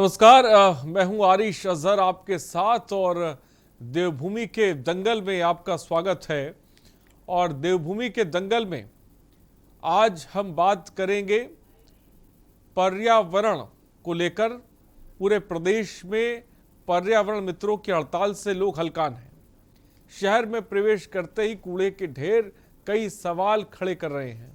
नमस्कार, मैं हूं आरिश अजहर आपके साथ और देवभूमि के दंगल में आपका स्वागत है। और देवभूमि के दंगल में आज हम बात करेंगे पर्यावरण को लेकर। पूरे प्रदेश में पर्यावरण मित्रों की हड़ताल से लोग हलकान हैं। शहर में प्रवेश करते ही कूड़े के ढेर कई सवाल खड़े कर रहे हैं।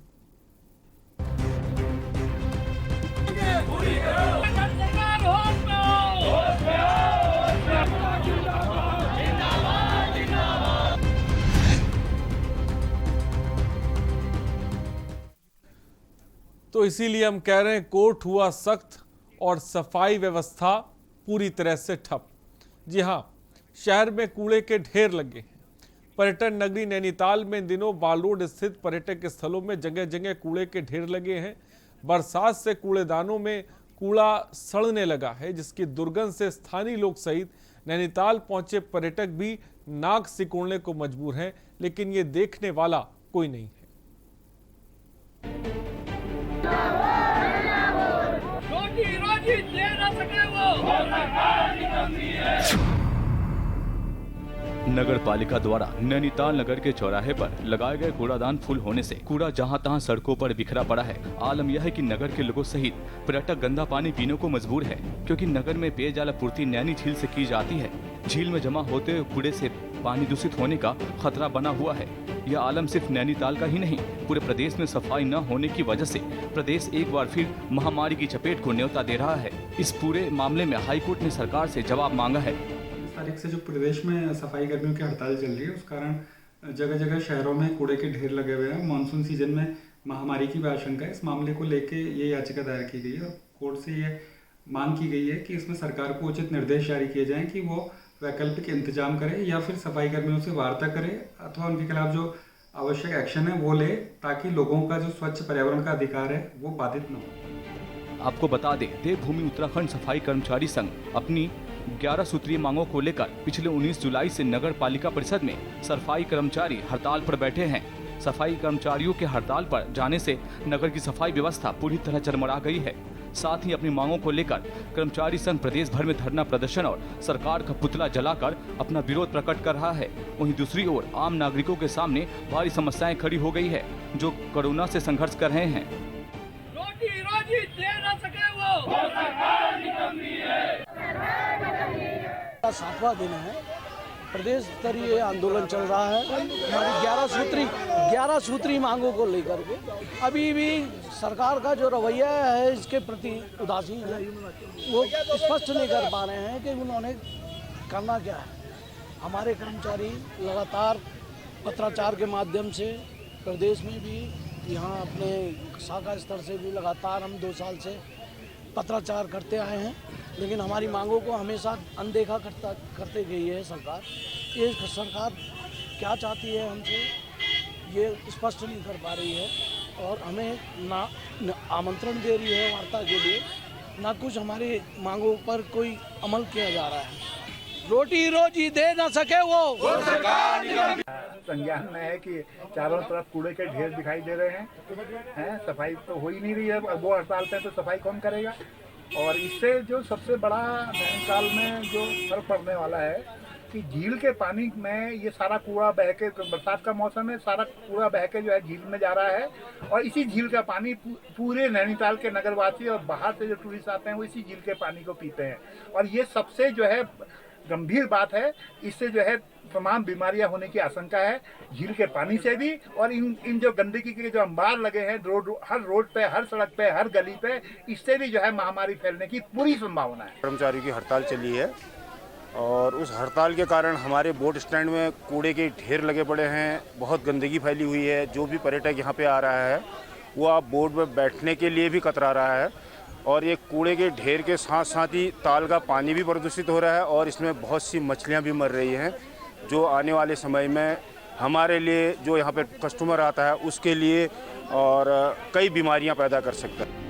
तो इसीलिए हम कह रहे हैं कोर्ट हुआ सख्त और सफाई व्यवस्था पूरी तरह से ठप। जी हां, शहर में कूड़े के ढेर लगे हैं। पर्यटन नगरी नैनीताल में इन दिनों बाल रोड स्थित पर्यटक स्थलों में जगह जगह कूड़े के ढेर लगे हैं। बरसात से कूड़ेदानों में कूड़ा सड़ने लगा है, जिसकी दुर्गंध से स्थानीय लोग सहित नैनीताल पहुंचे पर्यटक भी नाक सिकोड़ने को मजबूर हैं, लेकिन ये देखने वाला कोई नहीं है। रोजी दे ना सके वो नगर पालिका द्वारा नैनीताल नगर के चौराहे पर लगाए गए कूड़ादान फुल होने से कूड़ा जहां तहां सड़कों पर बिखरा पड़ा है। आलम यह है कि नगर के लोगों सहित पर्यटक गंदा पानी पीने को मजबूर है, क्योंकि नगर में पेयजल आपूर्ति नैनी झील से की जाती है। झील में जमा होते हुए कूड़े से पानी दूषित होने का खतरा बना हुआ है। यह आलम सिर्फ नैनीताल का ही नहीं, पूरे प्रदेश में सफाई न होने की वजह से प्रदेश एक बार फिर महामारी की चपेट को न्योता दे रहा है। इस पूरे मामले में हाईकोर्ट ने सरकार से जवाब मांगा है। तारीख से जो प्रदेश में सफाई कर्मियों की हड़ताल चल रही है, उस कारण जगह जगह शहरों में कूड़े के ढेर लगे हुए हैं। मानसून सीजन में महामारी की भी आशंका है। इस मामले को लेके ये याचिका दायर की गई है और कोर्ट से ये मांग की गई है कि इसमें सरकार को उचित निर्देश जारी किए जाएं कि वो वैकल्पिक इंतजाम करे या फिर सफाई कर्मियों से वार्ता करे अथवा उनके खिलाफ जो आवश्यक एक्शन है वो ले, ताकि लोगों का जो स्वच्छ पर्यावरण का अधिकार है वो बाधित न हो। आपको बता दें, देवभूमि उत्तराखंड सफाई कर्मचारी संघ अपनी 11 सूत्रीय मांगों को लेकर पिछले 19 जुलाई से नगर पालिका परिषद में सफाई कर्मचारी हड़ताल पर बैठे हैं। सफाई कर्मचारियों के हड़ताल पर जाने से नगर की सफाई व्यवस्था पूरी तरह चरमरा गई है। साथ ही अपनी मांगों को लेकर कर्मचारी संघ प्रदेश भर में धरना प्रदर्शन और सरकार का पुतला जलाकर अपना विरोध प्रकट कर रहा है। वहीं दूसरी ओर आम नागरिकों के सामने भारी समस्याएं खड़ी हो गई है, जो कोरोना से संघर्ष कर रहे हैं। रोजी दे ना सके वो सरकार निकम्मी है। 7वां दिन है, प्रदेश स्तरीय आंदोलन चल रहा है। हमारी 11 सूत्री मांगों को लेकर के अभी भी सरकार का जो रवैया है इसके प्रति उदासीन है। वो स्पष्ट नहीं कर पा रहे हैं कि उन्होंने करना क्या है। हमारे कर्मचारी लगातार पत्राचार के माध्यम से प्रदेश में भी, यहाँ अपने शाखा स्तर से भी लगातार हम 2 साल से पत्राचार करते आए हैं, लेकिन हमारी मांगों को हमेशा अनदेखा करते गई है सरकार। ये सरकार क्या चाहती है हमसे ये स्पष्ट नहीं कर पा रही है और हमें ना आमंत्रण दे रही है वार्ता के लिए, ना कुछ हमारी मांगों पर कोई अमल किया जा रहा है। रोजी दे ना सके वो सरकार। संज्ञान में है कि चारों तरफ कूड़े के ढेर दिखाई दे रहे हैं। सफाई तो हो ही नहीं रही है। वो हड़ताल पे तो सफाई कौन करेगा। और इससे जो सबसे बड़ा नैनीताल में जो फर्क पड़ने वाला है कि झील के पानी में ये सारा कूड़ा बह के, बरसात का मौसम है, सारा कूड़ा बह के जो है झील में जा रहा है और इसी झील का पानी पूरे नैनीताल के नगरवासी और बाहर से जो टूरिस्ट आते हैं वो इसी झील के पानी को पीते हैं। और ये सबसे जो है गंभीर बात है। इससे जो है तमाम बीमारियां होने की आशंका है, झील के पानी से भी और इन जो गंदगी के जो अंबार लगे हैं हर रोड पे, हर सड़क पे, हर गली पे, इससे भी जो है महामारी फैलने की पूरी संभावना है। कर्मचारियों की हड़ताल चली है और उस हड़ताल के कारण हमारे बोट स्टैंड में कूड़े के ढेर लगे पड़े हैं। बहुत गंदगी फैली हुई है। जो भी पर्यटक यहाँ पे आ रहा है वो आप बोट में बैठने के लिए भी कतरा रहा है। और ये कूड़े के ढेर के साथ साथ ही ताल का पानी भी प्रदूषित हो रहा है और इसमें बहुत सी मछलियाँ भी मर रही हैं, जो आने वाले समय में हमारे लिए, जो यहाँ पे कस्टमर आता है उसके लिए और कई बीमारियाँ पैदा कर सकता है।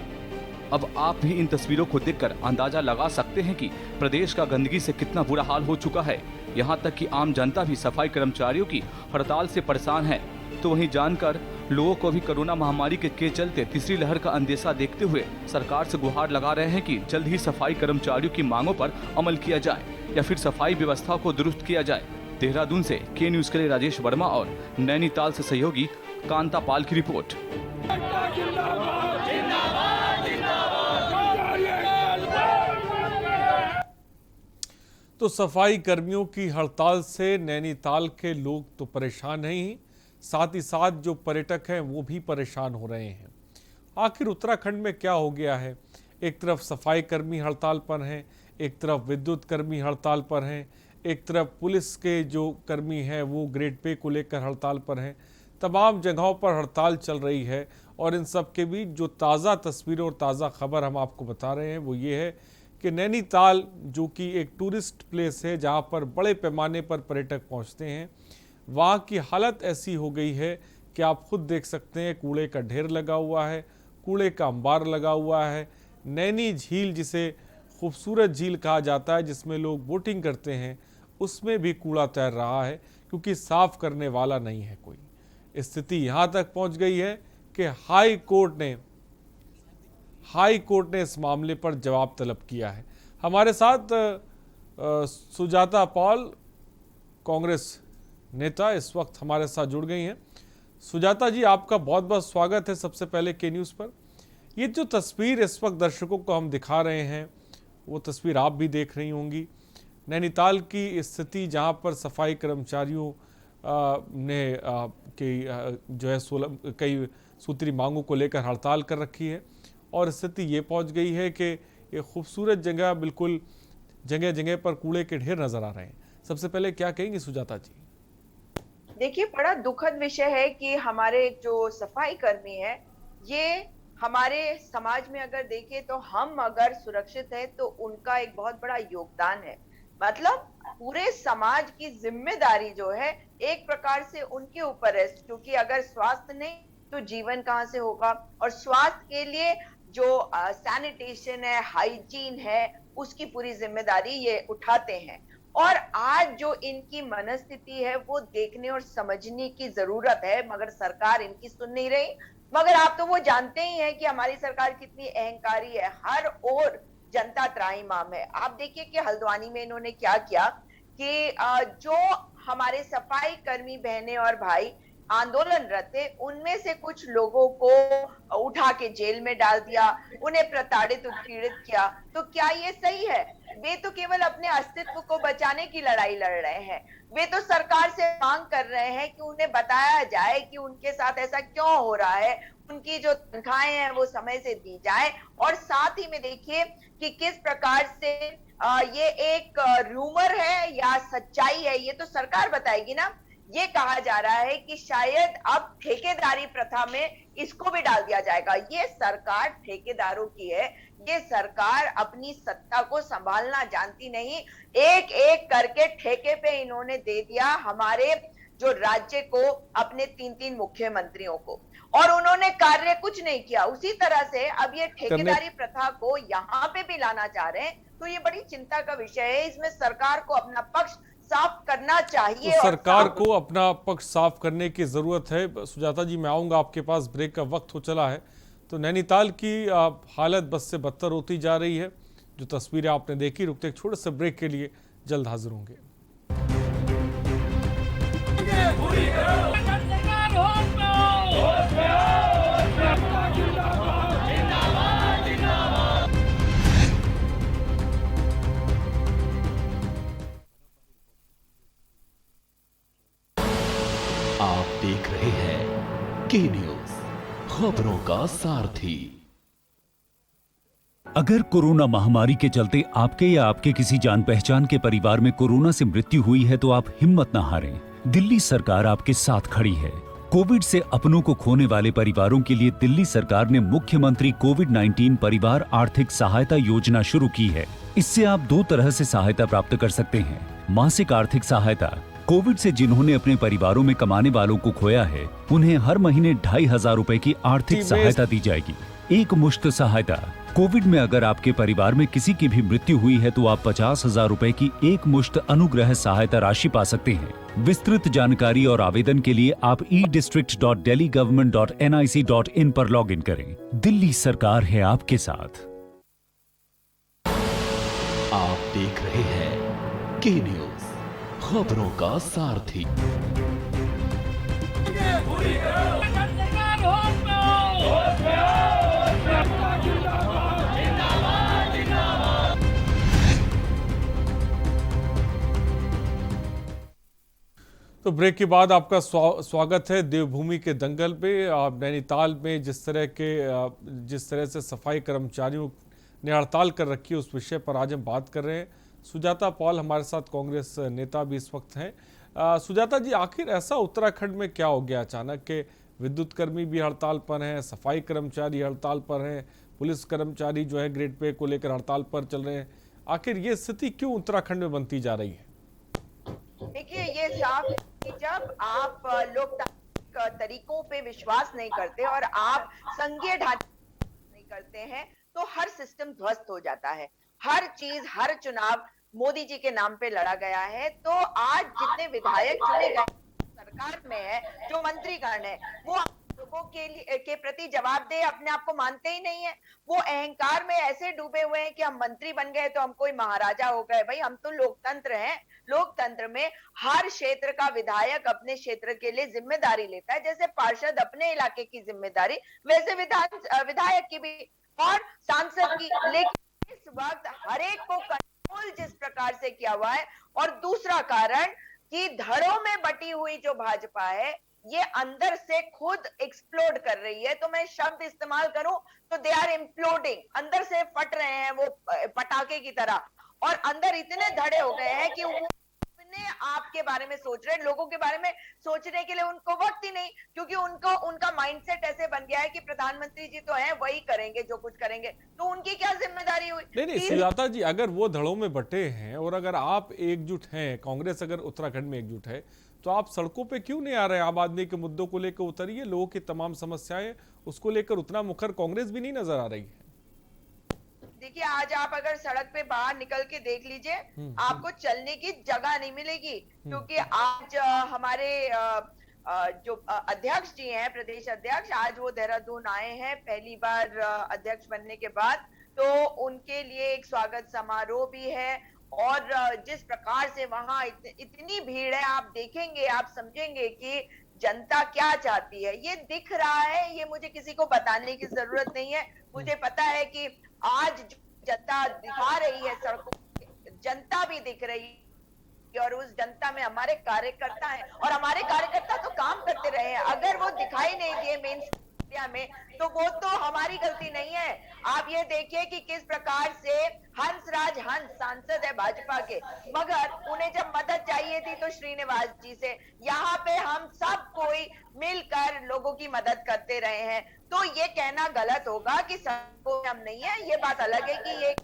अब आप भी इन तस्वीरों को देखकर अंदाजा लगा सकते हैं कि प्रदेश का गंदगी से कितना बुरा हाल हो चुका है। यहाँ तक कि आम जनता भी सफाई कर्मचारियों की हड़ताल से परेशान है। तो वहीं जानकर लोगों को भी कोरोना महामारी के चलते तीसरी लहर का अंदेशा देखते हुए सरकार से गुहार लगा रहे हैं कि जल्द ही सफाई कर्मचारियों की मांगों पर अमल किया जाए या फिर सफाई व्यवस्था को दुरुस्त किया जाए। देहरादून से के न्यूज के लिए राजेश वर्मा और नैनीताल से सहयोगी कांता पाल की रिपोर्ट। तो सफाई कर्मियों की हड़ताल से नैनीताल के लोग तो परेशान हैं ही, साथ ही साथ जो पर्यटक हैं वो भी परेशान हो रहे हैं। आखिर उत्तराखंड में क्या हो गया है? एक तरफ सफाई कर्मी हड़ताल पर हैं, एक तरफ विद्युत कर्मी हड़ताल पर हैं, एक तरफ पुलिस के जो कर्मी हैं वो ग्रेड पे को लेकर हड़ताल पर हैं। तमाम जगहों पर हड़ताल चल रही है और इन सब के बीच जो ताज़ा तस्वीरें और ताज़ा खबर हम आपको बता रहे हैं वो ये है कि नैनीताल जो कि एक टूरिस्ट प्लेस है जहां पर बड़े पैमाने पर पर्यटक पहुंचते हैं, वहां की हालत ऐसी हो गई है कि आप खुद देख सकते हैं, कूड़े का ढेर लगा हुआ है, कूड़े का अंबार लगा हुआ है। नैनी झील, जिसे खूबसूरत झील कहा जाता है, जिसमें लोग बोटिंग करते हैं, उसमें भी कूड़ा तैर रहा है क्योंकि साफ करने वाला नहीं है कोई। स्थिति यहाँ तक पहुँच गई है कि हाई कोर्ट ने इस मामले पर जवाब तलब किया है। हमारे साथ सुजाता पॉल, कांग्रेस नेता, इस वक्त हमारे साथ जुड़ गई हैं। सुजाता जी, आपका बहुत बहुत स्वागत है सबसे पहले के न्यूज़ पर। ये जो तस्वीर इस वक्त दर्शकों को हम दिखा रहे हैं वो तस्वीर आप भी देख रही होंगी। नैनीताल की स्थिति जहां पर सफाई कर्मचारियों ने जो है 16 कई सूत्री मांगों को लेकर हड़ताल कर रखी है और स्थिति ये पहुंच गई है कि ये खूबसूरत जगह, बिल्कुल जगह जगह पर कूड़े के ढेर नजर आ रहे हैं। सबसे पहले क्या कहेंगी सुजाता जी? देखिए, बड़ा दुखद विषय है कि हमारे जो सफाई कर्मी है, ये हमारे समाज में अगर देखें तो हम अगर सुरक्षित है तो उनका एक बहुत बड़ा योगदान है। मतलब पूरे समाज की जिम्मेदारी जो है एक प्रकार से उनके ऊपर है, क्योंकि अगर स्वास्थ्य नहीं तो जीवन कहाँ से होगा। और स्वास्थ्य के लिए जो सैनिटेशन है, हाइजीन है, उसकी पूरी जिम्मेदारी ये उठाते हैं। और आज जो इनकी मनस्थिति है वो देखने और समझने की जरूरत है, मगर सरकार इनकी सुन नहीं रही। मगर आप तो वो जानते ही हैं कि हमारी सरकार कितनी अहंकारी है, हर ओर जनता त्राहिमाम है। आप देखिए कि हल्द्वानी में इन्होंने क्या किया कि जो हमारे सफाई कर्मी बहनें और भाई आंदोलनरत थे, उनमें से कुछ लोगों को उठा के जेल में डाल दिया, उन्हें प्रताड़ित उत्पीड़ित किया। तो क्या ये सही है? वे तो केवल अपने अस्तित्व को बचाने की लड़ाई लड़ रहे हैं। वे तो सरकार से मांग कर रहे हैं कि उन्हें बताया जाए कि उनके साथ ऐसा क्यों हो रहा है, उनकी जो तनख्वाहें हैं वो समय से दी जाए। और साथ ही में देखिए कि किस प्रकार से ये एक रूमर है या सच्चाई है, ये तो सरकार बताएगी ना। ये कहा जा रहा है कि शायद अब ठेकेदारी प्रथा में इसको भी डाल दिया जाएगा। ये सरकार ठेकेदारों की है, ये सरकार अपनी सत्ता को संभालना जानती नहीं। एक एक करके ठेके पे इन्होंने दे दिया हमारे जो राज्य को, अपने 3-3 मुख्यमंत्रियों को, और उन्होंने कार्य कुछ नहीं किया। उसी तरह से अब ये ठेकेदारी प्रथा को यहाँ पे भी लाना चाह रहे हैं, तो ये बड़ी चिंता का विषय है। इसमें सरकार को अपना पक्ष साफ करना चाहिए। तो सरकार को अपना पक्ष साफ करने की जरूरत है। सुजाता जी, मैं आऊंगा आपके पास, ब्रेक का वक्त हो चला है। तो नैनीताल की हालत बस से बदतर होती जा रही है। जो तस्वीरें आपने देखी, रुकते एक छोटे से ब्रेक के लिए, जल्द हाजिर होंगे। आप देख रहे हैं के न्यूज, खबरों का सारथी। अगर कोरोना महामारी के चलते आपके या आपके किसी जान पहचान के परिवार में कोरोना से मृत्यु हुई है तो आप हिम्मत न हारें। दिल्ली सरकार आपके साथ खड़ी है। कोविड से अपनों को खोने वाले परिवारों के लिए दिल्ली सरकार ने मुख्यमंत्री कोविड-19 परिवार आर्थिक सहायता योजना शुरू की है। इससे आप 2 तरह से सहायता प्राप्त कर सकते हैं। मासिक आर्थिक सहायता। कोविड से जिन्होंने अपने परिवारों में कमाने वालों को खोया है, उन्हें हर महीने 2500 रुपए की आर्थिक सहायता दी जाएगी। एक मुश्त सहायता। कोविड में अगर आपके परिवार में किसी की भी मृत्यु हुई है तो आप 50,000 रुपए की एक मुश्त अनुग्रह सहायता राशि पा सकते हैं। विस्तृत जानकारी और आवेदन के लिए आप edistrict.delhigovernment.nic.in पर लॉगिन करें। दिल्ली सरकार है आपके साथ। आप देख रहे हैं के न्यूज, खबरों का सारथी। तो ब्रेक के बाद आपका स्वागत है देवभूमि के दंगल पे। नैनीताल में जिस तरह से सफाई कर्मचारियों ने हड़ताल कर रखी है उस विषय पर आज हम बात कर रहे हैं। सुजाता पॉल हमारे साथ कांग्रेस नेता भी इस वक्त हैं। सुजाता जी, आखिर ऐसा उत्तराखंड में क्या हो गया अचानक के विद्युत कर्मी भी हड़ताल पर हैं, सफाई कर्मचारी हड़ताल पर हैं, पुलिस कर्मचारी जो है ग्रेड पे को लेकर हड़ताल पर चल रहे हैं। आखिर ये स्थिति क्यों उत्तराखंड में बनती जा रही है? देखिए, ये साफ है कि जब आप लोकतांत्रिक तरीकों पे विश्वास नहीं करते और आप संघीय ढांचे नहीं करते हैं तो हर सिस्टम ध्वस्त हो जाता है। हर चीज, हर चुनाव मोदी जी के नाम पे लड़ा गया है। तो आज जितने विधायक चुने गए सरकार में है, जो मंत्रीगण है, वो लोगों के प्रति जवाबदेह अपने आप को मानते ही नहीं है। वो अहंकार में ऐसे डूबे हुए हैं कि हम मंत्री बन गए तो हम कोई महाराजा हो गए। भाई, हम तो लोकतंत्र हैं। लोकतंत्र में हर क्षेत्र का विधायक अपने क्षेत्र के लिए जिम्मेदारी लेता है। जैसे पार्षद अपने इलाके की जिम्मेदारी, वैसे विधायक की भी और सांसद की। लेकिन इस वक्त हर एक को कंट्रोल जिस प्रकार से किया हुआ है, और दूसरा कारण कि धड़ों में बटी हुई जो भाजपा है ये अंदर से खुद एक्सप्लोड कर रही है। तो मैं शब्द इस्तेमाल करूं तो दे आर इम्प्लोडिंग, अंदर से फट रहे हैं वो पटाखे की तरह, और अंदर इतने धड़े हो गए हैं कि वो अपने आप के बारे में सोच रहे हैं। लोगों के बारे में सोचने के लिए उनको वक्त ही नहीं, क्योंकि उनका माइंडसेट ऐसे बन गया है कि प्रधानमंत्री जी तो हैं, वही करेंगे जो कुछ करेंगे, तो उनकी क्या जिम्मेदारी हुई? नहीं सुजाता जी, अगर वो धड़ों में बटे हैं और अगर आप एकजुट हैं, कांग्रेस अगर उत्तराखंड में एकजुट है, तो आप सड़कों पे क्यों नहीं आ रहे? आम आदमी के मुद्दों को लेकर उतरिए, लोगों की तमाम समस्याएं उसको लेकर उतना मुखर कांग्रेस भी नहीं नजर आ रही है। देखिए, आज आप अगर सड़क पे बाहर निकल के देख लीजिए, आपको चलने की जगह नहीं मिलेगी, क्योंकि आज हमारे जो अध्यक्ष जी हैं, प्रदेश अध्यक्ष, आज वो देहरादून आए हैं पहली बार अध्यक्ष बनने के बाद। तो उनके लिए एक स्वागत समारोह भी है, और जिस प्रकार से वहां इतनी भीड़ है, आप देखेंगे, आप समझेंगे कि जनता क्या चाहती है। ये दिख रहा है, ये मुझे किसी को बताने की जरूरत नहीं है। मुझे पता है कि आज जनता दिखा रही है सड़कों, जनता भी दिख रही है, और उस जनता में हमारे कार्यकर्ता हैं, और हमारे कार्यकर्ता तो काम करते रहे हैं। अगर वो दिखाई नहीं दिए मेन मीडिया में, तो वो तो हमारी गलती नहीं है। आप ये देखिए कि किस प्रकार से हंसराज हंस सांसद है भाजपा के, मगर उन्हें जब मदद चाहिए थी तो श्रीनिवास जी से, यहाँ पे हम सब कोई मिलकर लोगों की मदद करते रहे हैं। तो ये कहना गलत होगा कि सबको हम नहीं है। ये बात अलग है कि ये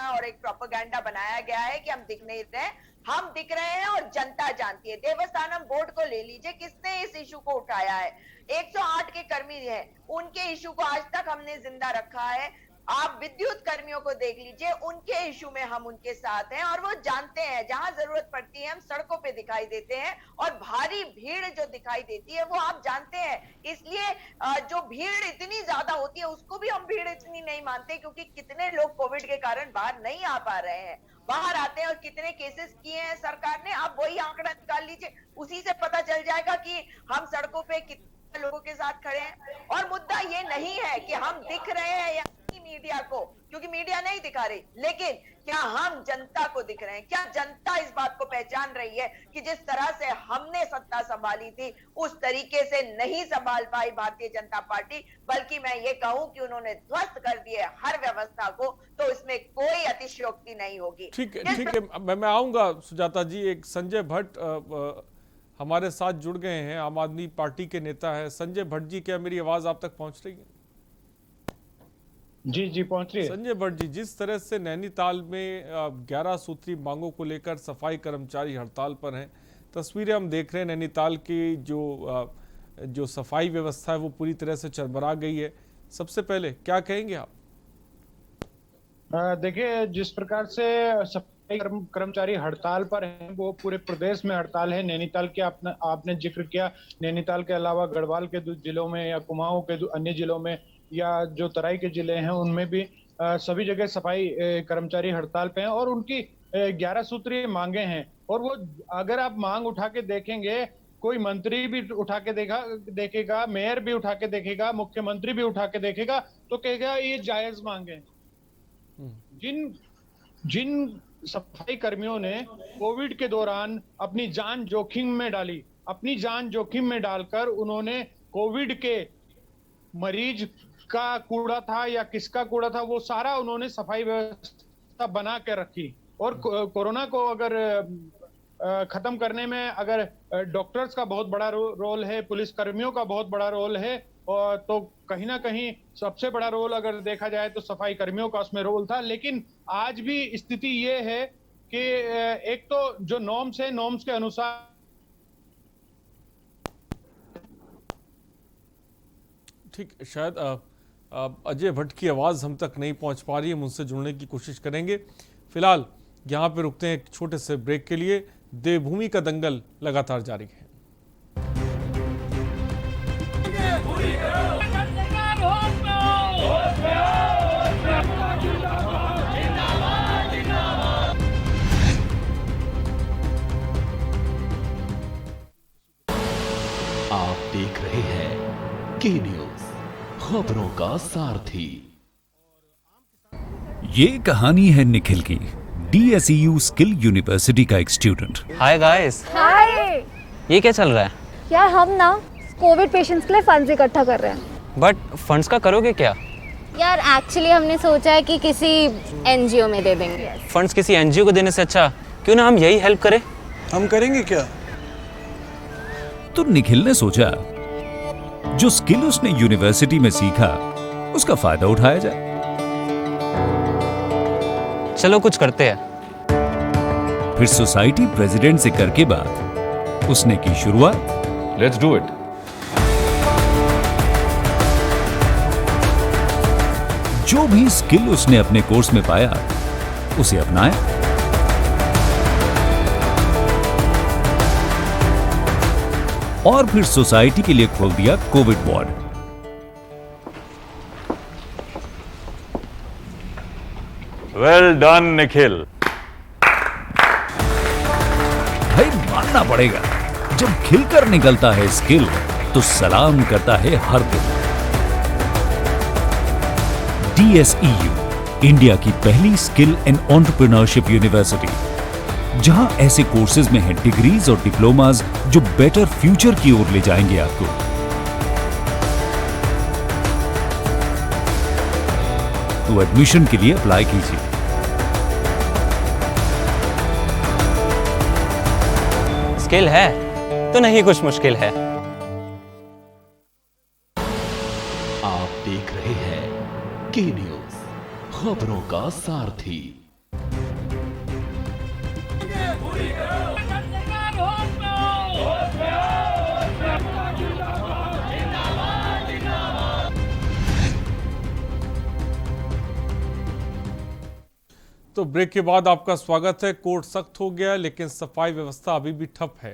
और एक प्रोपेगेंडा बनाया गया है कि हम दिख नहीं रहे, हम दिख रहे हैं और जनता जानती है। देवस्थानम बोर्ड को ले लीजिए, किसने इस इशू को उठाया है? 108 के कर्मी हैं, उनके इशू को आज तक हमने जिंदा रखा है। आप विद्युत कर्मियों को देख लीजिए, उनके इशू में हम उनके साथ हैं, और वो जानते हैं जहां जरूरत पड़ती है हम सड़कों पे दिखाई देते हैं, और भारी भीड़ जो दिखाई देती है वो आप जानते हैं। इसलिए जो भीड़ इतनी ज्यादा होती है उसको भी हम भीड़ इतनी नहीं मानते, क्योंकि कितने लोग कोविड के कारण बाहर नहीं आ पा रहे हैं, बाहर आते हैं, और कितने केसेस किए हैं सरकार ने, आप वही आंकड़ा निकाल लीजिए, उसी से पता चल जाएगा कि हम सड़कों पे कितने लोगों के साथ खड़े हैं। और मुद्दा ये नहीं है कि हम दिख रहे हैं या मीडिया को, क्योंकि मीडिया नहीं दिखा रही, लेकिन क्या हम जनता को दिख रहे हैं? क्या जनता इस बात को पहचान रही है कि जिस तरह से हमने सत्ता संभाली थी उस तरीके से नहीं संभाल पाई भारतीय जनता पार्टी, बल्कि मैं ये कहूं कि उन्होंने ध्वस्त कर दिए हर व्यवस्था को, तो इसमें कोई अतिशयोक्ति नहीं होगी। ठीक है, मैं आऊंगा सुजाता जी। एक संजय भट्ट हमारे साथ जुड़ गए हैं, आम आदमी पार्टी के नेता है। संजय भट्ट जी, क्या मेरी आवाज आप तक पहुंच रही है? जी पहुंच रही है। संजय भट्ट जी, जिस तरह से नैनीताल में 11 सूत्री मांगों को लेकर सफाई कर्मचारी हड़ताल पर हैं, तस्वीरें हम देख रहे हैं, नैनीताल की जो सफाई व्यवस्था है वो पूरी तरह से चरमरा गई है। सबसे पहले क्या कहेंगे आप? देखिए, जिस प्रकार से सफाई कर्मचारी हड़ताल पर हैं, वो पूरे प्रदेश में हड़ताल है। नैनीताल के आपने जिक्र किया, नैनीताल के अलावा गढ़वाल के जिलों में या कुमाऊं के अन्य जिलों में या जो तराई के जिले हैं उनमें भी सभी जगह सफाई कर्मचारी हड़ताल पे हैं और उनकी 11 सूत्रीय मांगे हैं। और वो अगर आप मांग उठा के देखेंगे, कोई मंत्री भी उठा के देखेगा, मेयर भी उठा के देखेगा, मुख्यमंत्री भी उठा के देखेगा तो कहेगा ये जायज मांगे हैं। जिन सफाई कर्मियों ने कोविड के दौरान अपनी जान जोखिम में डाली, अपनी जान जोखिम में डालकर उन्होंने कोविड के मरीज का कूड़ा था या किसका कूड़ा था वो सारा उन्होंने सफाई व्यवस्था बना के रखी। और कोरोना को अगर खत्म करने में अगर डॉक्टर्स का बहुत बड़ा रोल है, पुलिस कर्मियों का बहुत बड़ा रोल है, और तो कहीं ना कहीं सबसे बड़ा रोल अगर देखा जाए तो सफाई कर्मियों का उसमें रोल था। लेकिन आज भी स्थिति ये है कि एक तो जो नॉर्म्स है, नॉर्म्स के अनुसार ठीक, शायद अजय भट्ट की आवाज़ हम तक नहीं पहुंच पा रही है, हम उनसे जुड़ने की कोशिश करेंगे। फिलहाल यहाँ पे रुकते हैं एक छोटे से ब्रेक के लिए। देवभूमि का दंगल लगातार जारी है। आप देख रहे हैं के न्यूज, खबरों का सारथी। ये कहानी है निखिल की, DSEU स्किल यूनिवर्सिटी का एक स्टूडेंट। Hi guys. हाय। ये क्या चल रहा है? यार हम ना कोविड पेशेंट्स के लिए फंड्स इकट्ठा कर रहे हैं। बट फंड्स का करोगे क्या? यार एक्चुअली हमने सोचा है कि किसी NGO में दे देंगे। फंड्स किसी NGO को देने से अच्छा क्यों ना हम यही हेल्प करें। हम करेंगे क्या? तो निखिल ने सोचा जो स्किल उसने यूनिवर्सिटी में सीखा उसका फायदा उठाया जाए। चलो कुछ करते हैं। फिर सोसाइटी प्रेसिडेंट से करके बात उसने की शुरुआत। Let's do it. जो भी स्किल उसने अपने कोर्स में पाया उसे अपनाया। और फिर सोसाइटी के लिए खोल दिया Covid ward. Well done Nikhil. भाई मानना पड़ेगा, जब खिलकर निकलता है स्किल तो सलाम करता है हर दिल। DSEU, इंडिया की पहली स्किल एंड एंटरप्रेन्योरशिप यूनिवर्सिटी, जहां ऐसे कोर्सेज में हैं डिग्रीज और डिप्लोमाज जो बेटर फ्यूचर की ओर ले जाएंगे आपको। तो एडमिशन के लिए अप्लाई कीजिए। स्किल है तो नहीं कुछ मुश्किल है। आप देख रहे हैं के न्यूज, खबरों का सारथी। तो ब्रेक के बाद आपका स्वागत है। कोर्ट सख्त हो गया लेकिन सफाई व्यवस्था अभी भी ठप है।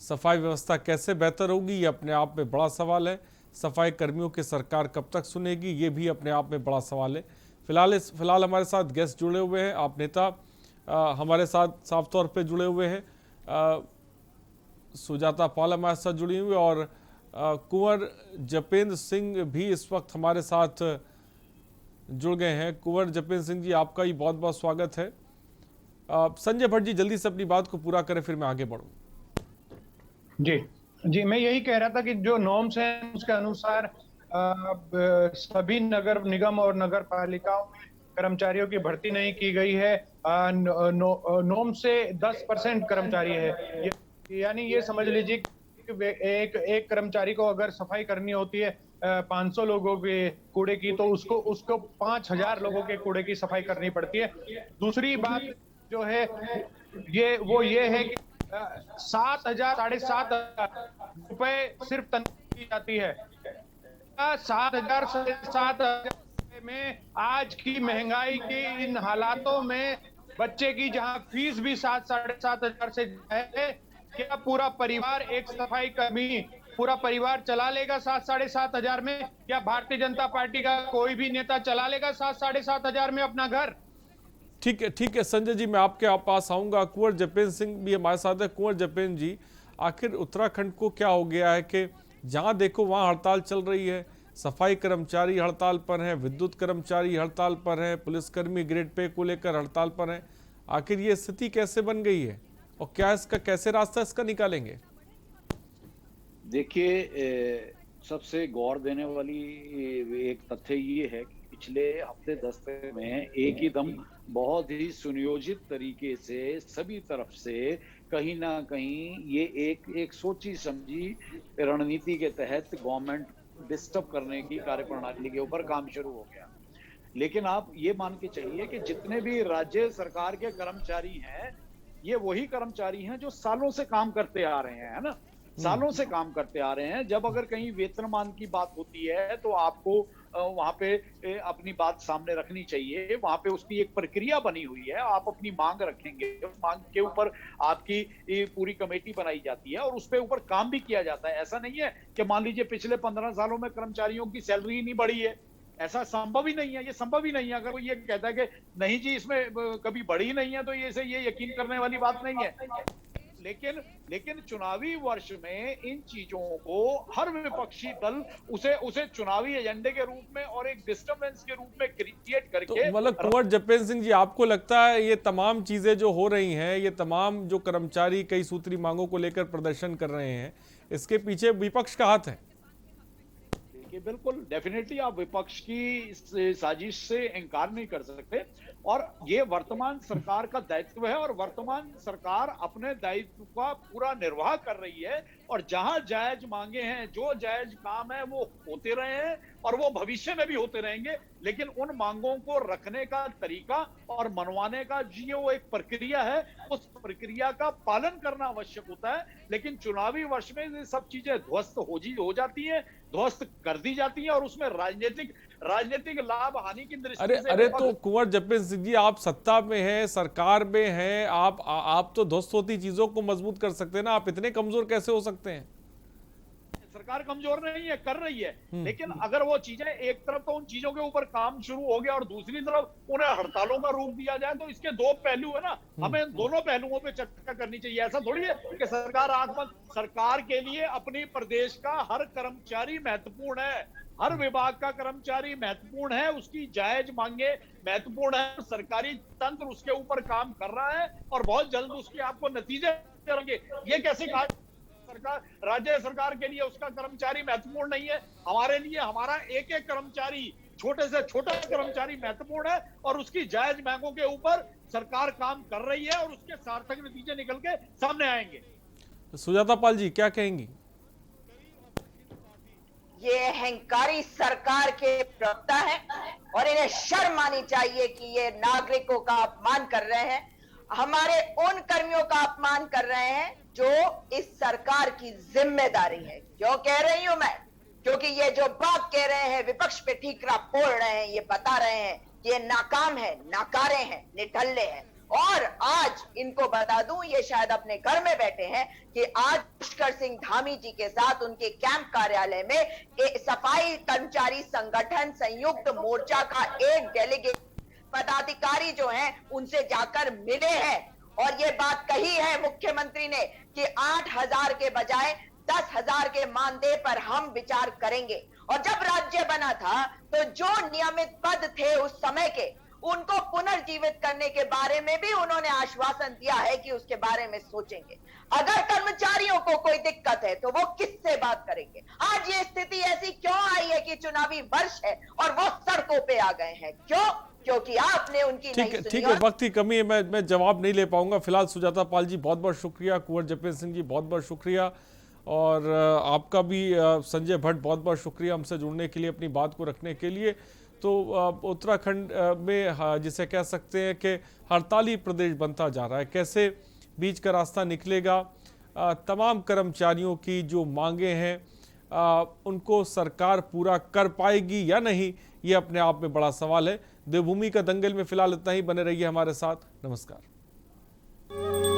सफाई व्यवस्था कैसे बेहतर होगी ये अपने आप में बड़ा सवाल है। सफाई कर्मियों की सरकार कब तक सुनेगी ये भी अपने आप में बड़ा सवाल है। फिलहाल हमारे साथ गेस्ट जुड़े हुए हैं। आप नेता हमारे साथ साफ तौर पे जुड़े हुए हैं। सुजाता पाल हमारे साथ जुड़ी हुई और कुंवर जपेंद्र सिंह भी इस वक्त हमारे साथ जुड़ गए हैं। कुंवर जपेंद्र सिंह जी, आपका ही बहुत बहुत स्वागत है। संजय भट्ट जी जल्दी से अपनी बात को पूरा करें फिर मैं आगे बढ़ूं। जी मैं यही कह रहा था कि जो नॉर्म्स हैं उसके अनुसार सभी नगर निगम और नगर पालिकाओं में कर्मचारियों की भर्ती नहीं की गई है। नॉर्म से 10% कर्मचारी है, यानी ये समझ लीजिए एक कर्मचारी को अगर सफाई करनी होती है 500 लोगों के कूड़े की, तो उसको 5000 लोगों के कूड़े की सफाई करनी पड़ती है। दूसरी बात जो है ये है कि 7,000 साढ़े 7,000 रुपए सिर्फ तनख्वाह दी जाती है। 7,000 साढ़े 7,000 में आज की महंगाई के इन हालातों में बच्चे की जहां फीस भी 7 साढ़े 7,000 से है, क्या पूरा परिवार एक सफाई कर्मी पूरा परिवार चला लेगा 7 साढ़े 7,000 में? क्या भारतीय जनता पार्टी का कोई भी नेता चला लेगा 7 साढ़े 7,000 में अपना घर? ठीक है संजय जी, मैं आपके पास आऊंगा। कुंवर जपेन सिंह भी हमारे साथ है। कुंवर जपेन जी, आखिर उत्तराखंड को क्या हो गया है कि जहां देखो वहां हड़ताल चल रही है, सफाई कर्मचारी हड़ताल पर हैं, विद्युत कर्मचारी हड़ताल पर हैं, पुलिसकर्मी ग्रेड पे को लेकर हड़ताल पर हैं। आखिर ये स्थिति कैसे बन गई है और क्या इसका कैसे रास्ता इसका निकालेंगे? देखिए, सबसे गौर देने वाली एक तथ्य ये है कि पिछले हफ्ते 10 दिन में एक ही दम बहुत ही सुनियोजित तरीके से सभी तरफ से कहीं ना कहीं ये एक सोची समझी रणनीति के तहत गवर्नमेंट डिस्टर्ब करने की कार्यप्रणाली के ऊपर काम शुरू हो गया। लेकिन आप ये मान के चलिए कि जितने भी राज्य सरकार के कर्मचारी हैं, ये वही कर्मचारी हैं जो सालों से काम करते आ रहे हैं, है ना, सालों से काम करते आ रहे हैं। जब अगर कहीं वेतनमान की बात होती है तो आपको वहां पे अपनी बात सामने रखनी चाहिए। वहां पे उसकी एक प्रक्रिया बनी हुई है, आप अपनी मांग रखेंगे, मांग के ऊपर आपकी पूरी कमेटी बनाई जाती है और उस पे ऊपर काम भी किया जाता है। ऐसा नहीं है कि मान लीजिए पिछले 15 सालों में कर्मचारियों की सैलरी ही नहीं बढ़ी है, ऐसा संभव ही नहीं है। ये संभव ही नहीं है। अगर वो ये कहता है कि नहीं जी इसमें कभी बढ़ी नहीं है तो ये यकीन करने वाली बात नहीं है। लेकिन चुनावी वर्ष में इन चीजों को हर विपक्षी दल उसे चुनावी एजेंडे के रूप में और एक डिस्टर्बेंस के रूप में क्रिएट करके, तो मतलब कुंवर जपेन सिंह जी, आपको लगता है ये तमाम चीजें जो हो रही हैं, ये तमाम जो कर्मचारी कई सूत्री मांगों को लेकर प्रदर्शन कर रहे हैं, इसके पीछे विपक्ष का हाथ है? देखिए, बिल्कुल डेफिनेटली आप विपक्ष की साजिश से इनकार नहीं कर सकते और ये वर्तमान सरकार का दायित्व है और वर्तमान सरकार अपने दायित्व का पूरा निर्वाह कर रही है और जहां जायज मांगे हैं, जो जायज काम है वो होते रहे हैं और वो भविष्य में भी होते रहेंगे। लेकिन उन मांगों को रखने का तरीका और मनवाने का जो वो एक प्रक्रिया है, उस प्रक्रिया का पालन करना आवश्यक होता है। लेकिन चुनावी वर्ष में ये सब चीजें ध्वस्त हो जाती हैं, ध्वस्त कर दी जाती हैं और उसमें राजनीतिक लाभ हानि की दृष्टि से अरे तो कुंवर जपेन सिंह जी, आप सत्ता में हैं, सरकार में हैं, आप तो ध्वस्त होती चीजों को मजबूत कर सकते हैं ना। आप इतने कमजोर कैसे हो सकते हैं? सरकार कमजोर नहीं है, कर रही है। लेकिन अगर वो चीजें एक तरफ तो उन चीजों के ऊपर काम शुरू हो गया और दूसरी तरफ उन्हें हड़तालों का रूप दिया जाए तो इसके दो पहलू है ना, हमें दोनों पहलुओं पे चर्चा करनी चाहिए। ऐसा थोड़ी है कि सरकार आंख, सरकार के लिए अपनी प्रदेश का हर कर्मचारी महत्वपूर्ण है, हर विभाग का कर्मचारी महत्वपूर्ण है, उसकी जायज मांगे महत्वपूर्ण है। सरकारी तंत्र उसके ऊपर काम कर रहा है और बहुत जल्द उसके आपको नतीजे मिलेंगे। ये कैसे कहा सरकार, राज्य सरकार के लिए उसका कर्मचारी महत्वपूर्ण नहीं है? हमारे लिए हमारा एक एक कर्मचारी, छोटे से छोटा कर्मचारी महत्वपूर्ण है और उसकी जायज मांगों के ऊपर सरकार काम कर रही है और उसके सार्थक नतीजे निकल के सामने आएंगे। सुजाता पाल जी क्या कहेंगी? ये अहंकारी सरकार के प्रवक्ता है और इन्हें शर्म आनी चाहिए कि ये नागरिकों का अपमान कर रहे हैं, हमारे उन कर्मियों का अपमान कर रहे हैं जो इस सरकार की जिम्मेदारी है। क्यों कह रही हूं मैं? क्योंकि ये जो बात कह रहे हैं, विपक्ष पे ठीकरा फोड़ रहे हैं, ये बता रहे हैं कि ये नाकाम है, नाकारे हैं, निठल्ले हैं। और आज इनको बता दूं, ये शायद अपने घर में बैठे हैं कि आज पुष्कर सिंह धामी जी के साथ उनके कैंप कार्यालय में सफाई कर्मचारी संगठन संयुक्त मोर्चा का एक डेलीगेट पदाधिकारी जो हैं उनसे जाकर मिले हैं और ये बात कही है मुख्यमंत्री ने कि 8,000 के बजाय 10,000 के मानदेय पर हम विचार करेंगे। और जब राज्य बना था तो जो नियमित पद थे उस समय के, उनको पुनर्जीवित करने के बारे में भी उन्होंने आश्वासन दिया है कि उसके बारे में सोचेंगे। अगर कर्मचारियों को कोई दिक्कत है तो वो किससे बात करेंगे? आज ये स्थिति ऐसी क्यों आई है कि चुनावी वर्ष है और वो सड़कों पे आ गए हैं? क्यों? क्योंकि आपने उनकी ठीक है, वक्त की कमी है, मैं जवाब नहीं ले पाऊंगा फिलहाल। सुजाता पाल जी बहुत बहुत शुक्रिया, कुंवर जपेन सिंह जी बहुत बहुत शुक्रिया और आपका भी संजय भट्ट बहुत बहुत शुक्रिया हमसे जुड़ने के लिए, अपनी बात को रखने के लिए। तो उत्तराखंड में जिसे कह सकते हैं कि हड़ताली प्रदेश बनता जा रहा है, कैसे बीच का रास्ता निकलेगा? तमाम कर्मचारियों की जो मांगे हैं उनको सरकार पूरा कर पाएगी या नहीं, ये अपने आप में बड़ा सवाल है। देवभूमि का दंगल में फिलहाल इतना ही। बने रहिए हमारे साथ। नमस्कार।